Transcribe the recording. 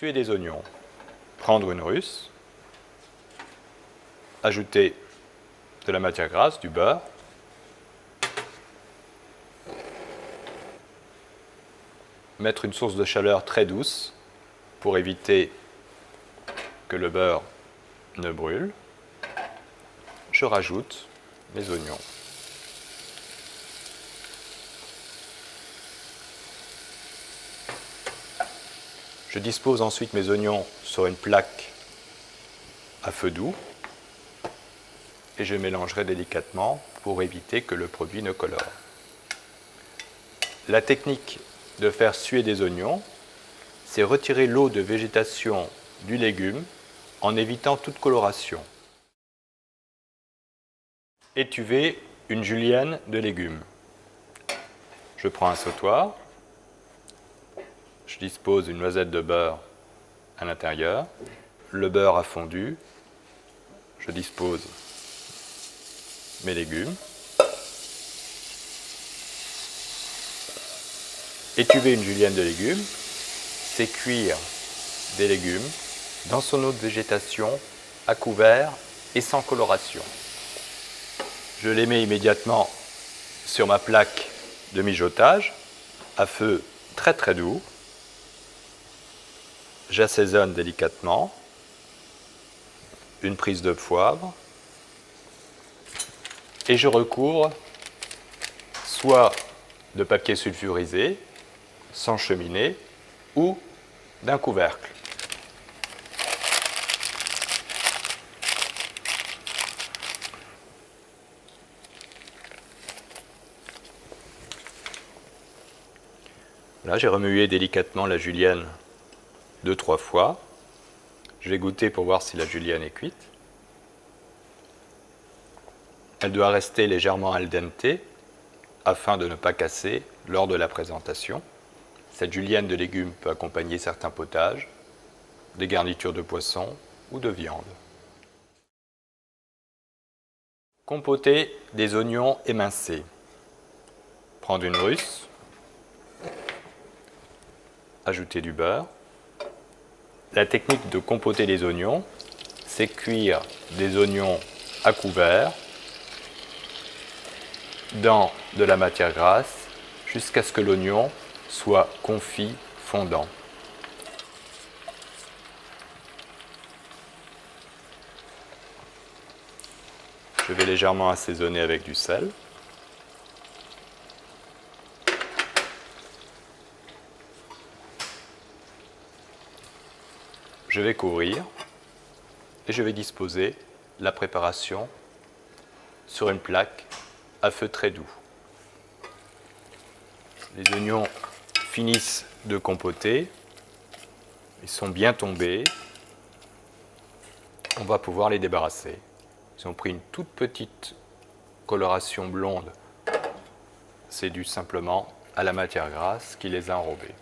Suer des oignons. Prendre une russe. Ajouter de la matière grasse, du beurre. Mettre une source de chaleur très douce pour éviter que le beurre ne brûle. Je rajoute mes oignons. Je dispose ensuite mes oignons sur une plaque à feu doux et je mélangerai délicatement pour éviter que le produit ne colore. La technique de faire suer des oignons, c'est retirer l'eau de végétation du légume en évitant toute coloration. Étuver une julienne de légumes. Je prends un sautoir, je dispose une noisette de beurre à l'intérieur, le beurre a fondu, je dispose mes légumes. Étuver une julienne de légumes, c'est cuire des légumes dans son eau de végétation, à couvert et sans coloration. Je les mets immédiatement sur ma plaque de mijotage, à feu très très doux. J'assaisonne délicatement, une prise de poivre, et je recouvre soit de papier sulfurisé, sans cheminée, ou d'un couvercle. Là, j'ai remué délicatement la julienne 2-3 fois. Je vais goûter pour voir si la julienne est cuite. Elle doit rester légèrement al dente afin de ne pas casser lors de la présentation. Cette julienne de légumes peut accompagner certains potages, des garnitures de poisson ou de viande. Compoter des oignons émincés. Prendre une russe, ajouter du beurre. La technique de compoter les oignons, c'est cuire des oignons à couvert dans de la matière grasse jusqu'à ce que l'oignon soit confit, fondant. Je vais légèrement assaisonner avec du sel. Je vais couvrir et je vais disposer la préparation sur une plaque à feu très doux. Les oignons finissent de compoter, ils sont bien tombés, on va pouvoir les débarrasser. Ils ont pris une toute petite coloration blonde, c'est dû simplement à la matière grasse qui les a enrobés.